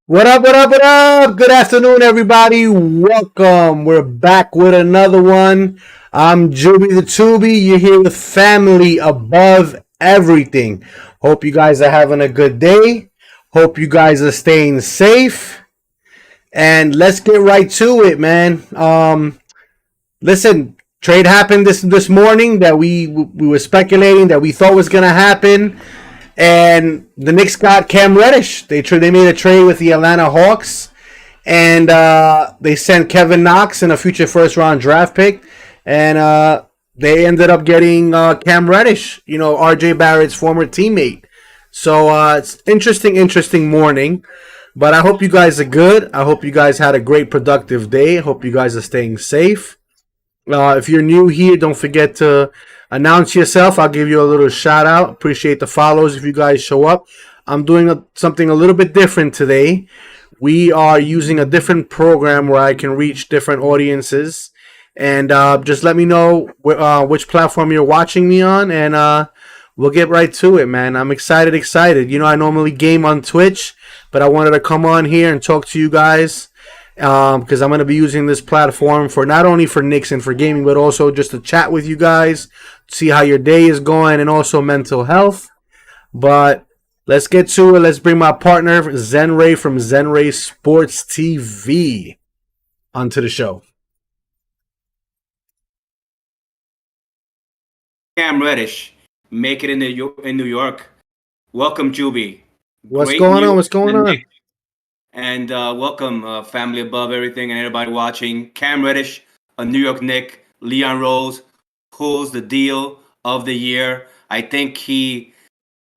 What up, what up, what up? Good afternoon, everybody. Welcome. We're back with another one. I'm Juby the Tubi. You're here with family above everything. Hope you guys are having a good day. Hope you guys are staying safe. And let's get right to it, man. Listen, trade happened this morning that we were speculating that we thought was gonna happen. And the Knicks got Cam Reddish. They made a trade with the Atlanta Hawks, and they sent Kevin Knox and a future first round draft pick, and they ended up getting Cam Reddish. R.J. Barrett's former teammate. So it's interesting morning. But I hope you guys are good. I hope you guys had a great productive day. I hope you guys are staying safe. If you're new here, don't forget to announce yourself. I'll give you a little shout out. Appreciate the follows if you guys show up. I'm doing something a little bit different today. We are using a different program where I can reach different audiences. And just let me know which platform you're watching me on, and we'll get right to it, man. I'm excited. I normally game on Twitch, but I wanted to come on here and talk to you guys because I'm going to be using this platform for not only for Knicks and for gaming, but also just to chat with you guys, see how your day is going, and also mental health. But let's get to it. Let's bring my partner, Zenray from Zenray Sports TV, onto the show. Cam Reddish, make it in New York. Welcome, Juby. What's going on? What's going on? And welcome, family above everything and everybody watching. Cam Reddish, a New York Knick. Leon Rose pulls the deal of the year. I think he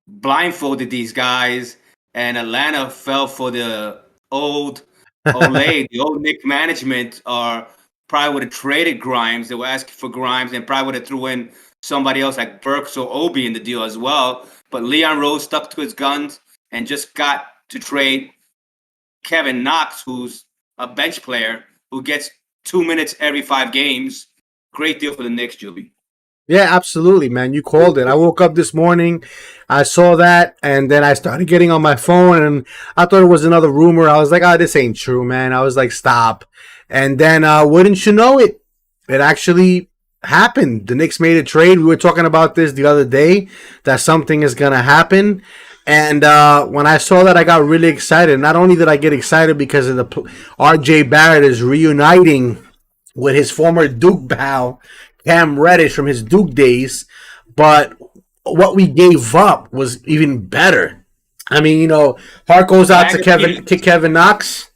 blindfolded these guys, and Atlanta fell for the old Olay, the old Knick management, or probably would have traded Grimes. They were asking for Grimes and probably would have threw in somebody else like Burks or Obi in the deal as well. But Leon Rose stuck to his guns and just got to trade Kevin Knox, who's a bench player who gets 2 minutes every 5 games. Great deal for the Knicks, Juby. Yeah, absolutely, man. You called it. I woke up this morning, I saw that, and then I started getting on my phone, and I thought it was another rumor. I was like, oh, this ain't true, man. I was like, stop. And then, wouldn't you know it, it actually happened. The Knicks made a trade. We were talking about this the other day, that something is going to happen. And when I saw that, I got really excited. Not only did I get excited because of the R.J. Barrett is reuniting with his former Duke pal, Cam Reddish, from his Duke days, but what we gave up was even better. I mean, heart goes out to Kevin Knox.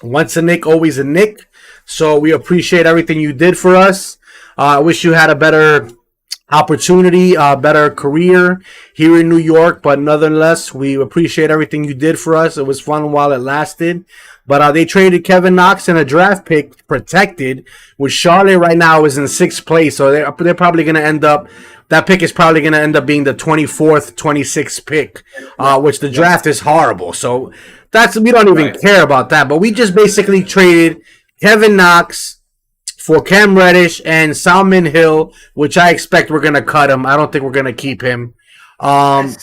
Once a Knick, always a Knick. So we appreciate everything you did for us. I wish you had a better opportunity, better career here in New York, but nonetheless, we appreciate everything you did for us. It was fun while it lasted. But they traded Kevin Knox and a draft pick protected, which Charlotte right now is in 6th place. So they're probably going to end up, that pick is probably going to end up being the 24th, 26th pick, which the draft is horrible. So we don't even care about that. But we just basically traded Kevin Knox for Cam Reddish and Salman Hill, which I expect we're going to cut him. I don't think we're going to keep him. Salman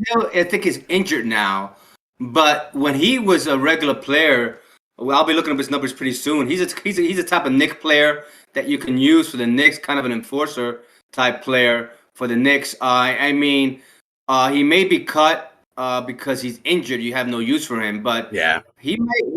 Hill, I think, is injured now. But when he was a regular player, well, I'll be looking up his numbers pretty soon. He's a type of Knicks player that you can use for the Knicks, kind of an enforcer type player for the Knicks. I mean, he may be cut because he's injured. You have no use for him, but yeah, he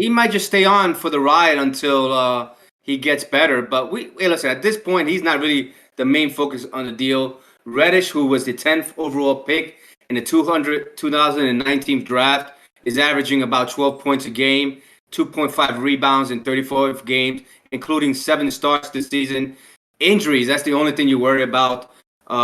might just stay on for the ride until he gets better. But listen, at this point, he's not really the main focus on the deal. Reddish, who was the 10th overall pick in the 2019 draft, is averaging about 12 points a game, 2.5 rebounds in 34 games, including 7 starts this season. Injuries, that's the only thing you worry about.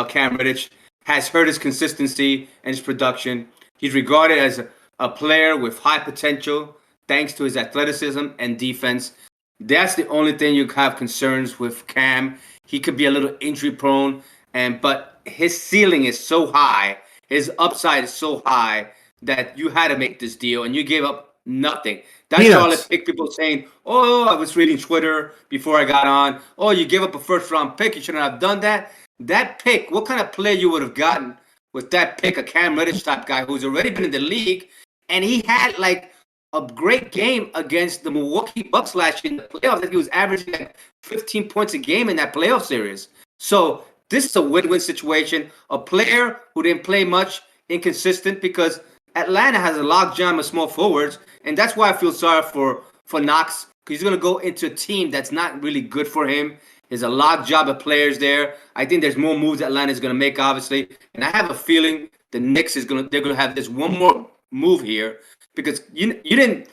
Cam Reddish has hurt his consistency and his production. He's regarded as a player with high potential thanks to his athleticism and defense. That's the only thing you have concerns with Cam. He could be a little injury prone, but his ceiling is so high, his upside is so high, that you had to make this deal, and you gave up nothing. That's Charlotte pick people saying, oh, I was reading Twitter before I got on. Oh, you gave up a first-round pick. You shouldn't have done that. That pick, what kind of player you would have gotten with that pick, a Cam Reddish type guy who's already been in the league, and he had like a great game against the Milwaukee Bucks last year in the playoffs. I think he was averaging like 15 points a game in that playoff series. So this is a win-win situation. A player who didn't play much, inconsistent, because Atlanta has a logjam of small forwards, and that's why I feel sorry for Knox, because he's going to go into a team that's not really good for him. There's a logjam of players there. I think there's more moves Atlanta is going to make, obviously, and I have a feeling the Knicks they're going to have this one more move here, because you didn't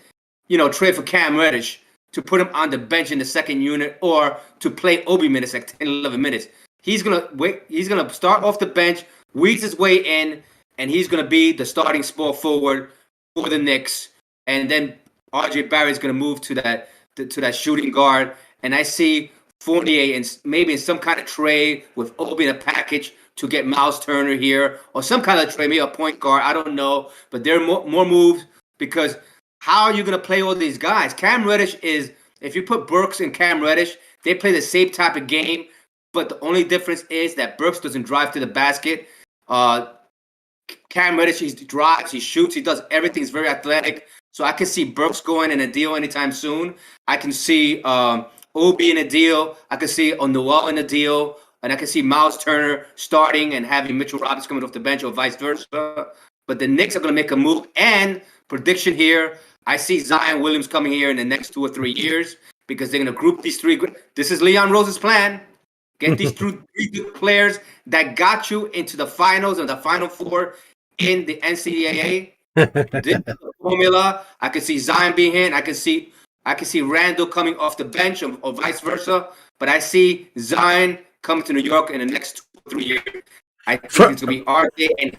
trade for Cam Reddish to put him on the bench in the second unit or to play Obi minutes like 10, 11 minutes. He's gonna start off the bench, weeds his way in, and he's gonna be the starting small forward for the Knicks. And then RJ Barrett's gonna move to that shooting guard. And I see Fournier and maybe in some kind of trade with Obi in a package to get Miles Turner here, or some kind of trade, maybe a point guard. I don't know, but there are more moves, because how are you gonna play all these guys? Cam Reddish is, if you put Burks and Cam Reddish, they play the same type of game. But the only difference is that Burks doesn't drive to the basket. Cam Reddish, he drives, he shoots, he does everything. He's very athletic. So I can see Burks going in a deal anytime soon. I can see Obi in a deal. I can see Noel in a deal. And I can see Miles Turner starting and having Mitchell Roberts coming off the bench, or vice versa. But the Knicks are going to make a move. And prediction here, I see Zion Williams coming here in the next 2 or 3 years, because they're going to group these three. This is Leon Rose's plan. Get these three good players that got you into the finals and the Final Four in the NCAA. This is the formula. I can see Zion being here. I can see Randall coming off the bench, or vice versa. But I see Zion coming to New York in the next 2 or 3 years. I think it's going to be RJ and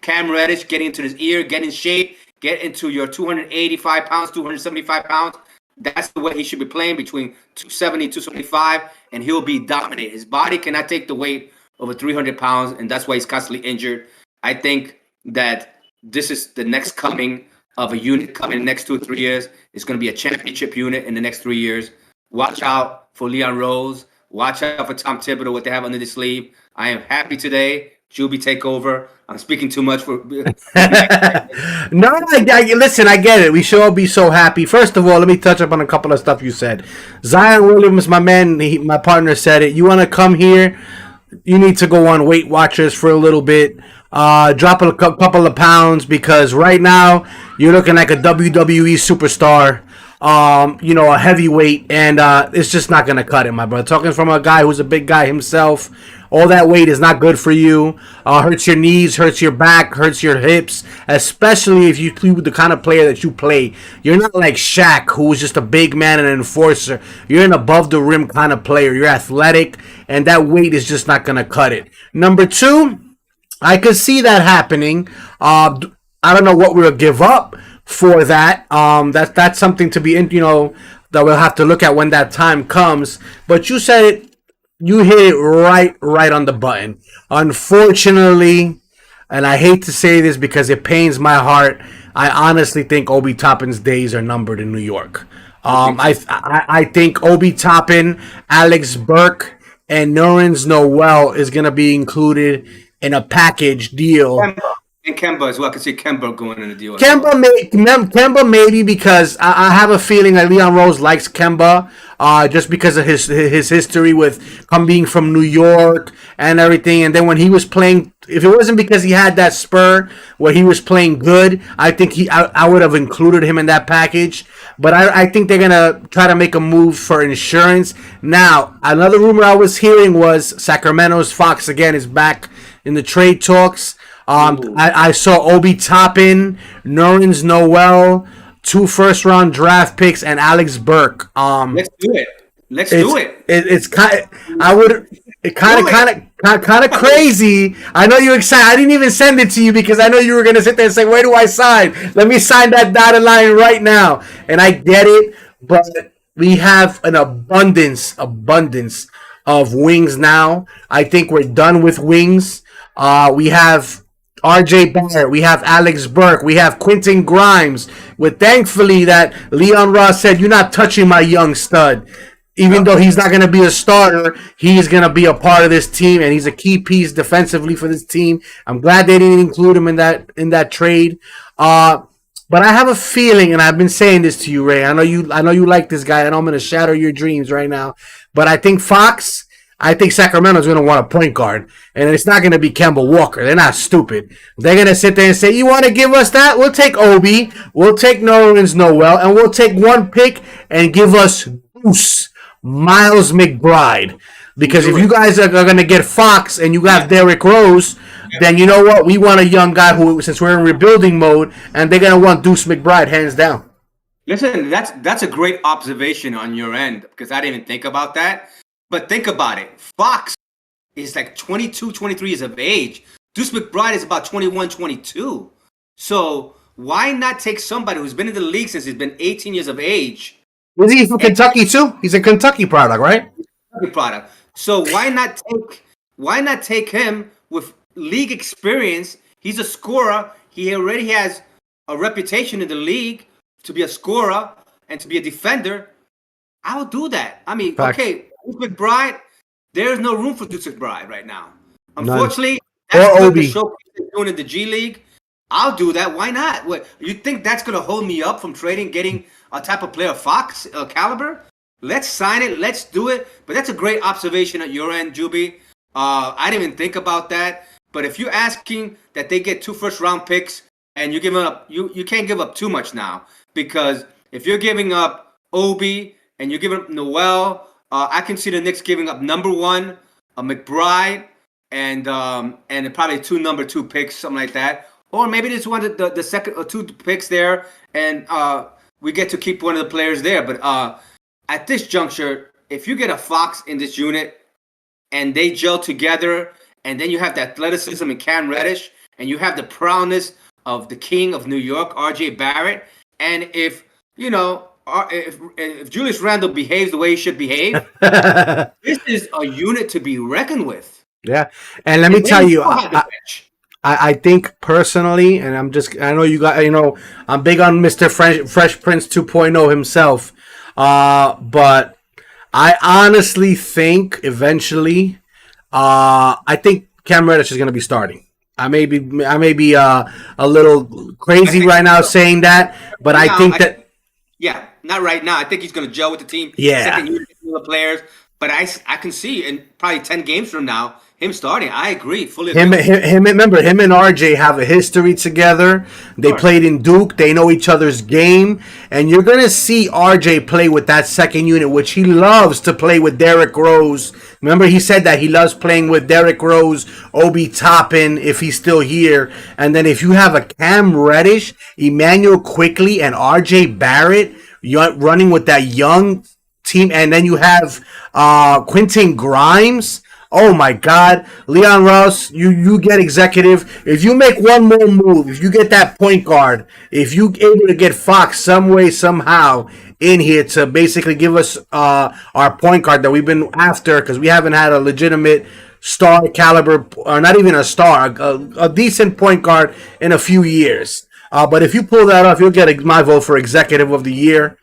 Cam Reddish getting into his ear, get in shape, get into your 285 pounds, 275 pounds. That's the way he should be playing, between 270, 275, and he'll be dominant. His body cannot take the weight over 300 pounds, and that's why he's constantly injured. I think that this is the next coming of a unit coming in the next 2 or 3 years. It's going to be a championship unit in the next 3 years. Watch out for Leon Rose. Watch out for Tom Thibodeau, what they have under the sleeve. I am happy today. Juby, take over. I'm speaking too much for. No, listen, I get it. We should all be so happy. First of all, let me touch up on a couple of stuff you said. Zion Williams, my man, my partner said it. You want to come here? You need to go on Weight Watchers for a little bit. Drop a couple of pounds, because right now you're looking like a WWE superstar. A heavyweight, and it's just not gonna cut it, my brother. Talking from a guy who's a big guy himself, all that weight is not good for you. Hurts your knees, hurts your back, hurts your hips, especially if you the kind of player that you play. You're not like Shaq, who was just a big man and an enforcer. You're an above the rim kind of player. You're athletic, and that weight is just not gonna cut it. Number two, I could see that happening. I don't know what we'll give up for that. That's something to be that we'll have to look at when that time comes. But you said it. You hit it right on the button. Unfortunately, and I hate to say this because it pains my heart, I honestly think Obi Toppin's days are numbered in New York. I think Obi Toppin, Alex Burke, and Nerlens Noel is going to be included in a package deal. And Kemba as well. I can see Kemba going in the deal. Kemba maybe, because I have a feeling that Leon Rose likes Kemba, just because of his history with being from New York and everything. And then when he was playing, if it wasn't because he had that spur where he was playing good, I think I would have included him in that package. But I think they're gonna try to make a move for insurance. Now, another rumor I was hearing was Sacramento's Fox again is back in the trade talks. I saw Obi Toppin, Nerlens Noel, 2 first-round draft picks, and Alex Burke. Let's do it. It's kind of crazy. I know you're excited. I didn't even send it to you because I know you were gonna sit there and say, "Where do I sign? Let me sign that dotted line right now." And I get it, but we have an abundance of wings now. I think we're done with wings. We have RJ Barrett, we have Alex Burke, we have Quentin Grimes. With thankfully that Leon Ross said, "You're not touching my young stud." Even though he's not going to be a starter, he's going to be a part of this team, and he's a key piece defensively for this team. I'm glad they didn't include him in that trade. But I have a feeling, and I've been saying this to you, Ray. I know you like this guy. I know I'm going to shatter your dreams right now. But I think Sacramento's going to want a point guard, and it's not going to be Kemba Walker. They're not stupid. They're going to sit there and say, "You want to give us that? We'll take Obi, we'll take Nerlens Noel, and we'll take one pick and give us Goose Miles McBride." Because if you guys are going to get Fox and you have Derrick Rose, then you know what? We want a young guy who, since we're in rebuilding mode, and they're going to want Deuce McBride hands down. Listen, that's a great observation on your end because I didn't even think about that. But think about it. Fox is like 22, 23 years of age. Deuce McBride is about 21, 22. So why not take somebody who's been in the league since he's been 18 years of age? Is he from Kentucky too? He's a Kentucky product, right? Kentucky product. So why not take him with league experience? He's a scorer. He already has a reputation in the league to be a scorer and to be a defender. I'll do that. I mean, Facts. okay, Deuce McBride, there's no room for Deuce McBride right now. None. Unfortunately, Or that's what Obi. the show is doing in the G League. I'll do that. Why not? What, you think that's going to hold me up from getting a type of player Fox caliber? Let's sign it. Let's do it. But that's a great observation at your end, Juby. I didn't even think about that. But if you're asking that they get 2 first-round picks and you're giving up, you can't give up too much now. Because if you're giving up Obi and you're giving up Noel, I can see the Knicks giving up number 1, a McBride, and probably 2 number 2 picks, something like that. Or maybe they just wanted the second or 2 picks there, and we get to keep one of the players there. But at this juncture, if you get a Fox in this unit and they gel together, and then you have the athleticism in Cam Reddish, and you have the prowess of the king of New York, R.J. Barrett, and if Julius Randle behaves the way he should behave, this is a unit to be reckoned with. Yeah, and let me tell you, I think personally, and I know you got, I'm big on Mr. Fresh Prince 2.0 himself, but I honestly think eventually, I think Cam Reddish is going to be starting. I may be a little crazy right now saying that, but I think that. Yeah, not right now. I think he's going to gel with the team. Yeah. Second unit players, but I can see in probably 10 games from now him starting. I agree fully. Remember, him and RJ have a history together. They played in Duke. They know each other's game, and you're gonna see RJ play with that second unit, which he loves to play with Derrick Rose. Remember, he said that he loves playing with Derrick Rose, Obi Toppin, if he's still here, and then if you have a Cam Reddish, Emmanuel Quickly, and RJ Barrett running with that young team, and then you have Quentin Grimes. Oh my God, Leon Ross, you get executive. If you make one more move, if you get that point guard, if you able to get Fox some way, somehow in here to basically give us our point guard that we've been after, because we haven't had a legitimate star caliber, or not even a star, a decent point guard in a few years. But if you pull that off, you'll get my vote for executive of the year.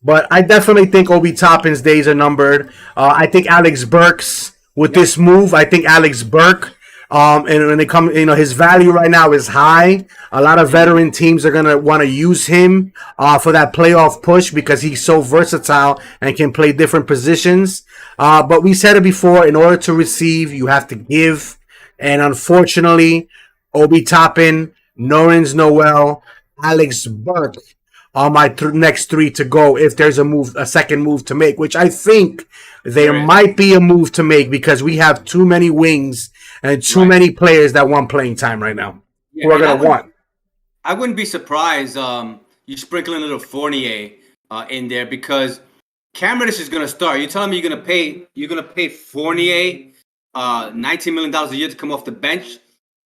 But I definitely think Obi Toppin's days are numbered. I think Alex Burks with this move. I think Alex Burke, and when they come, his value right now is high. A lot of veteran teams are gonna want to use him for that playoff push because he's so versatile and can play different positions. But we said it before: in order to receive, you have to give, and unfortunately, Obi Toppin, Nerlens Noel, Alex Burke are my next 3 to go if there's a second move to make, which I think there might be a move to make because we have too many wings and too many players that want playing time right now who are going to want. I wouldn't be surprised you sprinkle in a little Fournier in there because Cam Reddish is going to start. You're telling me you're going to pay Fournier $19 million a year to come off the bench?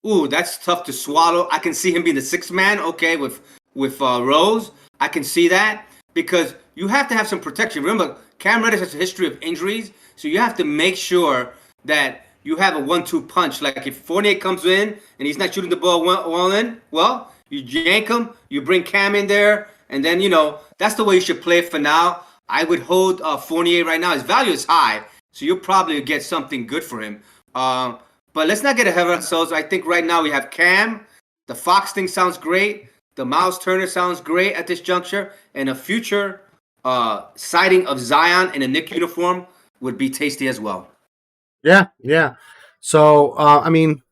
Ooh, that's tough to swallow. I can see him being the 6th man, okay, with Rose. I can see that because you have to have some protection. Remember, Cam Reddish has a history of injuries, so you have to make sure that you have a 1-2 punch. Like if Fournier comes in and he's not shooting the ball well in, well, you yank him, you bring Cam in there, and then, that's the way you should play for now. I would hold Fournier right now. His value is high, so you'll probably get something good for him. But let's not get ahead of ourselves. I think right now we have Cam. The Fox thing sounds great. The Miles Turner sounds great at this juncture, and a future sighting of Zion in a Knicks uniform would be tasty as well. Yeah, yeah. So, I mean,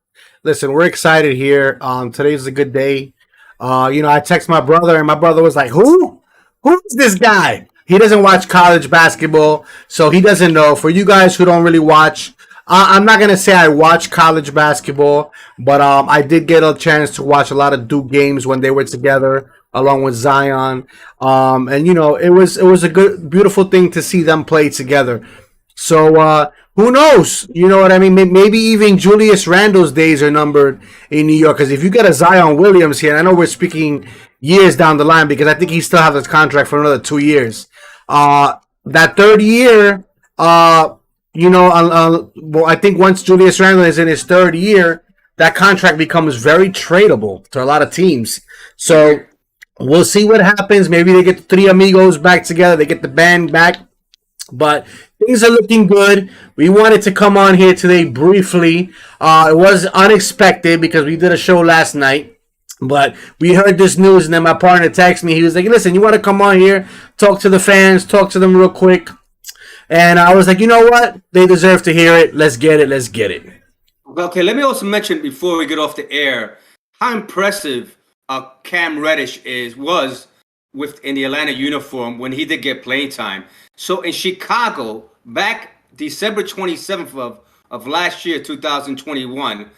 listen, we're excited here. Today's a good day. I text my brother, and my brother was like, "Who? Who is this guy?" He doesn't watch college basketball, so he doesn't know. For you guys who don't really watch, I'm not gonna say I watch college basketball, but I did get a chance to watch a lot of Duke games when they were together, along with Zion. And it was a good, beautiful thing to see them play together. So who knows? You know what I mean? Maybe even Julius Randle's days are numbered in New York. Because if you get a Zion Williams here, and I know we're speaking years down the line because I think he still has his contract for another 2 years. That third year, well, I think once Julius Randle is in his third year, that contract becomes very tradable to a lot of teams. So we'll see what happens. Maybe they get the three amigos back together. They get the band back. But things are looking good. We wanted to come on here today briefly. It was unexpected because we did a show last night. But we heard this news, and then my partner texted me. He was like, listen, you want to come on here, talk to the fans, talk to them real quick. And I was like, you know what? They deserve to hear it. Let's get it. Let's get it. Okay, let me also mention before we get off the air how impressive Cam Reddish was in the Atlanta uniform when he did get playing time. So in Chicago, back December 27th of last year, 2021,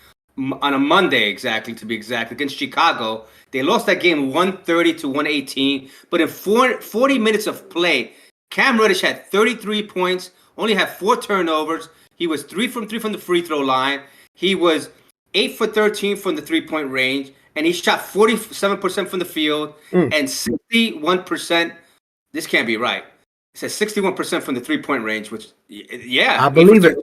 on a Monday exactly, to be exact, against Chicago, they lost that game 130 to 118. But in 40 minutes of play, Cam Reddish had 33 points, only had 4 turnovers. He was 3 from the free throw line. He was 8 for 13 from the three-point range, and he shot 47% from the field and 61%. This can't be right. It says 61% from the three-point range, which, yeah. I believe it.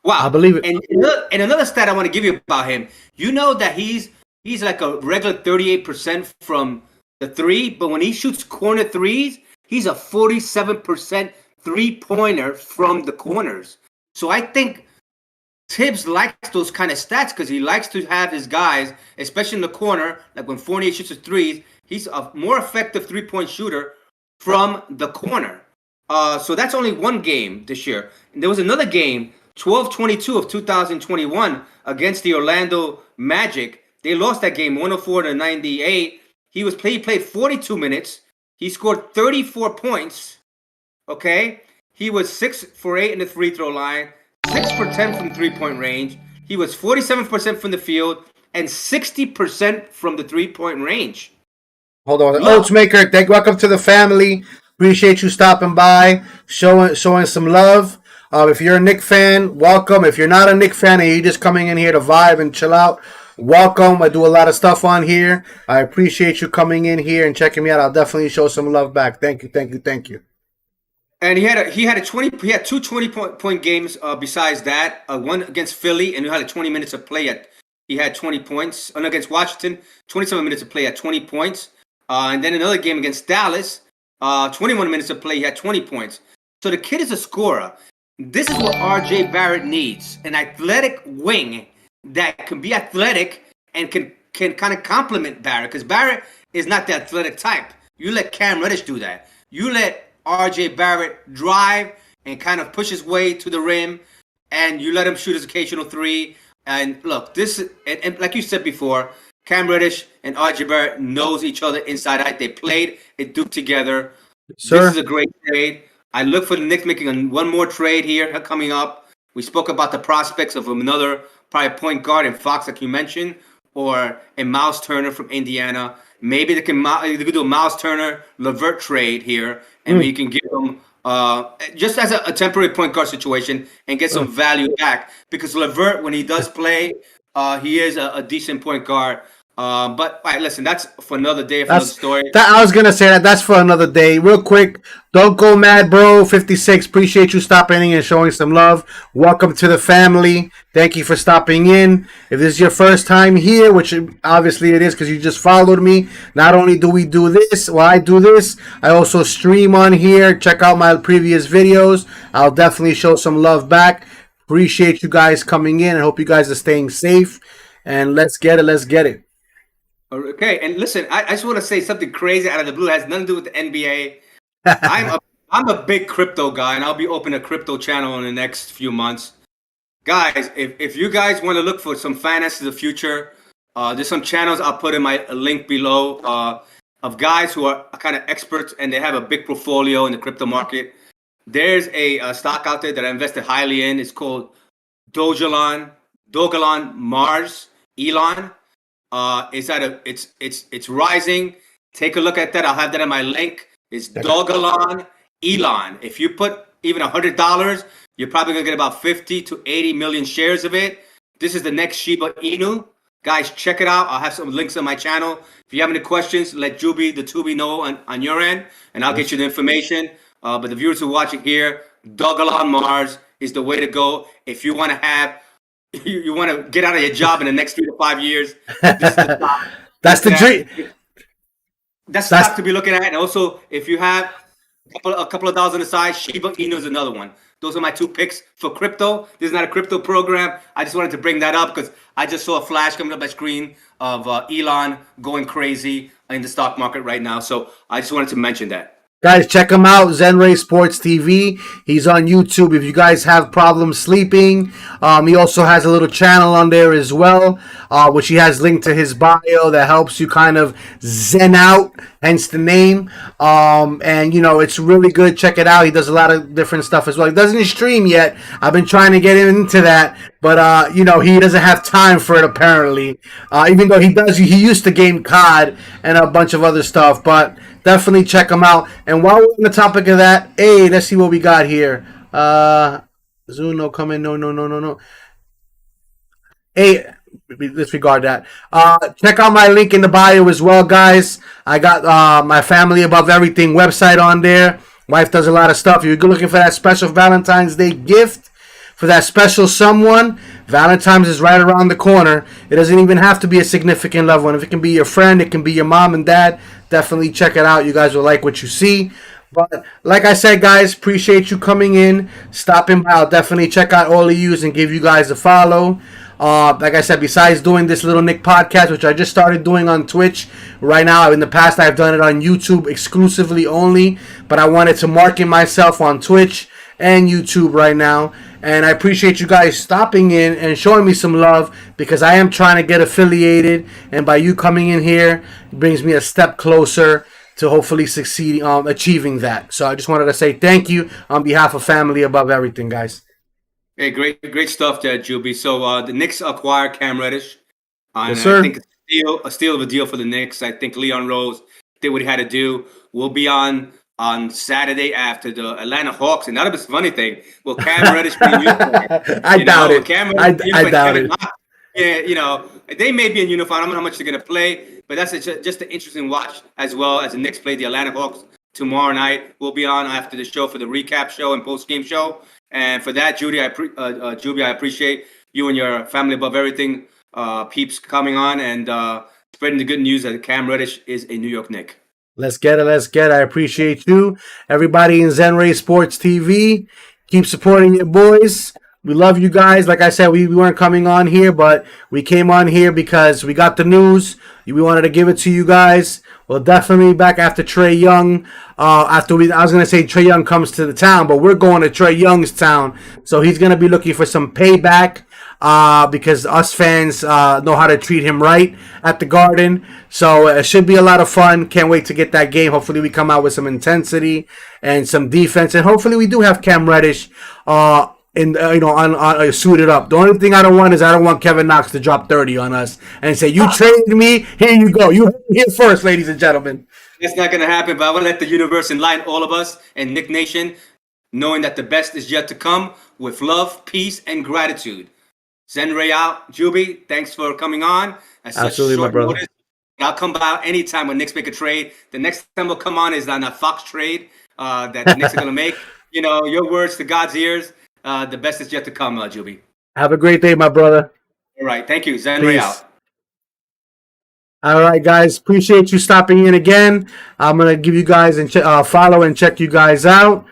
Wow. I believe it. And another stat I want to give you about him, you know that he's like a regular 38% from the three, but when he shoots corner threes, he's a 47% three-pointer from the corners. So I think Tibbs likes those kind of stats because he likes to have his guys, especially in the corner, like when Fournier shoots his threes, he's a more effective three-point shooter from the corner. So that's only one game this year. And there was another game, 12-22 of 2021 against the Orlando Magic. They lost that game 104 to 98. He played 42 minutes. He scored 34 points. Okay? He was 6 for 8 in the free throw line, 6 for 10 from three-point range. He was 47% from the field and 60% from the three-point range. Hold on. Oats Maker, welcome to the family. Appreciate you stopping by, showing some love. If you're a Knicks fan, welcome. If you're not a Knicks fan and you're just coming in here to vibe and chill out, welcome. I do a lot of stuff on here. I appreciate you coming in here and checking me out. I'll definitely show some love back. Thank you. And he had 2 20-point games besides that. One against Philly, and he had 20 minutes of play he had 20 points. And against Washington, 27 minutes of play at 20 points. And then another game against Dallas, 21 minutes of play, he had 20 points. So the kid is a scorer. This is what R.J. Barrett needs, an athletic wing that can be athletic and can kind of complement Barrett, because Barrett is not the athletic type. You let Cam Reddish do that. You let R.J. Barrett drive and kind of push his way to the rim, and you let him shoot his occasional three. And look, and like you said before, Cam Reddish and R.J. Barrett knows each other inside out. They played at Duke together. Sir. This is a great trade. I look for the Knicks making one more trade here coming up. We spoke about the prospects of another probably point guard in Fox, like you mentioned, or a Miles Turner from Indiana. Maybe they can do a Miles Turner LeVert trade here, and we can give them just as a temporary point guard situation and get some value back, because LeVert, when he does play, he is a decent point guard. But all right, listen, that's for another day, for another story. I was gonna say that's for another day. Real quick, don't go mad, bro. 56. Appreciate you stopping in and showing some love. Welcome to the family. Thank you for stopping in. If this is your first time here, which obviously it is because you just followed me, not only do we do this, I do this, I also stream on here. Check out my previous videos. I'll definitely show some love back. Appreciate you guys coming in. I hope you guys are staying safe. And let's get it. Okay, and listen, I just want to say something crazy out of the blue. It has nothing to do with the NBA. I'm a I'm a big crypto guy, and I'll be opening a crypto channel in the next few months. Guys, if you guys want to look for some finance of the future, there's some channels I'll put in my link below of guys who are kind of experts and they have a big portfolio in the crypto market. There's a stock out there that I invested highly in. It's called Dogelon Mars Elon. It's rising. Take a look at that. I'll have that in my link. It's Dogelon Elon. If you put even $100, you're probably gonna get about 50 to 80 million shares of it. This is the next Shiba Inu. Guys, check it out. I'll have some links on my channel. If you have any questions, let Juby the Tubi know on your end, and I'll get you the information. But the viewers who are watching here, Dogelon Mars is the way to go if you want to have you want to get out of your job in the next 3 to 5 years. This is the top. That's the dream. That's the stock to be looking at. And also, if you have a couple of dollars on the side, Shiba Inu is another one. Those are my two picks for crypto. This is not a crypto program. I just wanted to bring that up because I just saw a flash coming up my screen of Elon going crazy in the stock market right now. So I just wanted to mention that. Guys, check him out, Zenray Sports TV. He's on YouTube. If you guys have problems sleeping, he also has a little channel on there as well, which he has linked to his bio that helps you kind of zen out, hence the name. And, you know, it's really good. Check it out. He does a lot of different stuff as well. He doesn't stream yet. I've been trying to get into that, but, you know, he doesn't have time for it apparently. Even though he does, he used to game COD and a bunch of other stuff, but definitely check them out. And while we're on the topic of that, hey, let's see what we got here. Zuno coming. No. Hey, disregard that. Check out my link in the bio as well, guys. I got my Family Above Everything website on there. Wife does a lot of stuff. If you're looking for that special Valentine's Day gift for that special someone, Valentine's is right around the corner. It doesn't even have to be a significant loved one. If it can be your friend, it can be your mom and dad. Definitely check it out. You guys will like what you see. But like I said, guys, appreciate you coming in, stopping by. I'll definitely check out all of you and give you guys a follow. Like I said, besides doing this little Nick podcast, which I just started doing on Twitch right now, in the past I've done it on YouTube exclusively only, but I wanted to market myself on Twitch and YouTube right now. And I appreciate you guys stopping in and showing me some love because I am trying to get affiliated. And by you coming in here, it brings me a step closer to hopefully succeeding, achieving that. So I just wanted to say thank you on behalf of Family Above Everything, guys. Hey, great stuff there, Juby. So the Knicks acquired Cam Reddish. Yes, sir. I think a steal of a deal for the Knicks. I think Leon Rose did what he had to do. We'll be on Saturday after the Atlanta Hawks, and that'll be a funny thing. Will Cam Reddish be in uniform? I doubt it. I doubt it. Yeah, you know, they may be in uniform. I don't know how much they're going to play, but that's just an interesting watch as well as the Knicks play the Atlanta Hawks tomorrow night. We'll be on after the show for the recap show and post-game show. And for that, Juby, I appreciate you and your Family Above Everything peeps coming on and spreading the good news that Cam Reddish is a New York Knick. Let's get it. I appreciate you. Everybody in Zenray Sports TV, keep supporting your boys. We love you guys. Like I said, we weren't coming on here, but we came on here because we got the news. We wanted to give it to you guys. Well, definitely back after Trae Young. I was going to say Trae Young comes to the town, but we're going to Trae Young's town. So he's going to be looking for some payback because us fans know how to treat him right at the Garden. So it should be a lot of fun. Can't wait to get that game. Hopefully we come out with some intensity and some defense. And hopefully we do have Cam Reddish suited up. The only thing I don't want is I don't want Kevin Knox to drop 30 on us and say, you traded me, here you go. You here first, ladies and gentlemen. That's not going to happen, but I want to let the universe enlighten all of us and Nick Nation, knowing that the best is yet to come with love, peace, and gratitude. Zenray out. Juby, thanks for coming on. Absolutely, my brother. Notice. I'll come by anytime when Knicks make a trade. The next time we'll come on is on a Fox trade that the Knicks are going to make. You know, your words to God's ears. The best is yet to come, Juby. Have a great day, my brother. All right. Thank you. Zenray out. All right, guys. Appreciate you stopping in again. I'm going to give you guys a follow and check you guys out.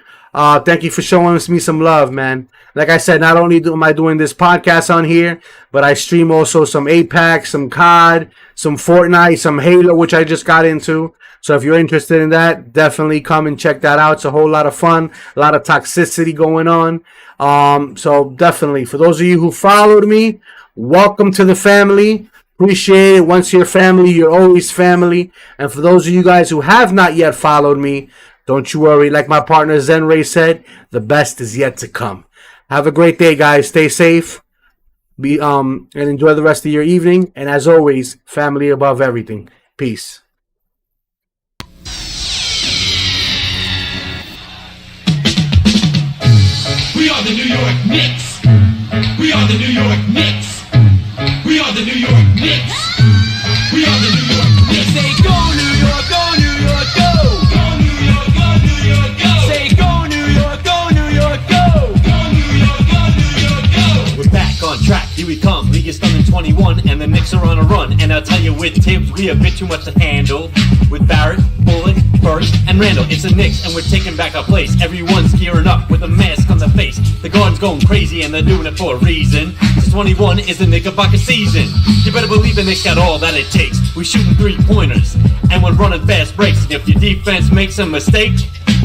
Thank you for showing me some love, man. Like I said, not only am I doing this podcast on here, but I stream also some Apex, some COD, some Fortnite, some Halo, which I just got into. So if you're interested in that, definitely come and check that out. It's a whole lot of fun, a lot of toxicity going on. So definitely, for those of you who followed me, welcome to the family. Appreciate it. Once you're family, you're always family. And for those of you guys who have not yet followed me, don't you worry. Like my partner Zen Ray said, the best is yet to come. Have a great day, guys. Stay safe. And enjoy the rest of your evening. And as always, family above everything. Peace. We are the New York Knicks. We are the New York Knicks. We are the New York Knicks. We are the New York Knicks. Say go New York, go New York, go. Go New York, go New York, go. Say go New York, go New York, go. Go New York, go New York, go. We're back on track, here we come. League is done in 21 and the Knicks are on a run. And I'll tell you with Tibbs, we a bit too much to handle. With Barrett, Bullock, Burst, and Randall, it's the Knicks and we're taking back our place. Everyone's gearing up with a mask on their face. The guard's going crazy and they're doing it for a reason. 21 is the Knickerbocker season. You better believe the Knicks got all that it takes. We shooting 3-pointers and we're running fast breaks. And if your defense makes a mistake,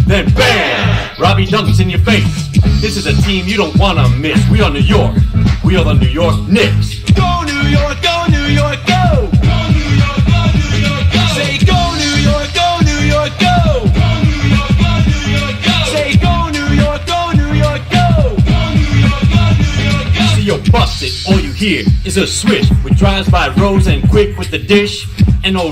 then BAM! Robbie dunks in your face. This is a team you don't wanna miss. We are New York. We are the New York Knicks. Go New York, go New York, go! Go New York, go New York, go! Say go New York, go New York, go! Go New York, go New York, go! Say go New York, go New York, go! Go New York, go New York, go! See you busted, all you hear is a swish with drives by Rose and quick with the dish and no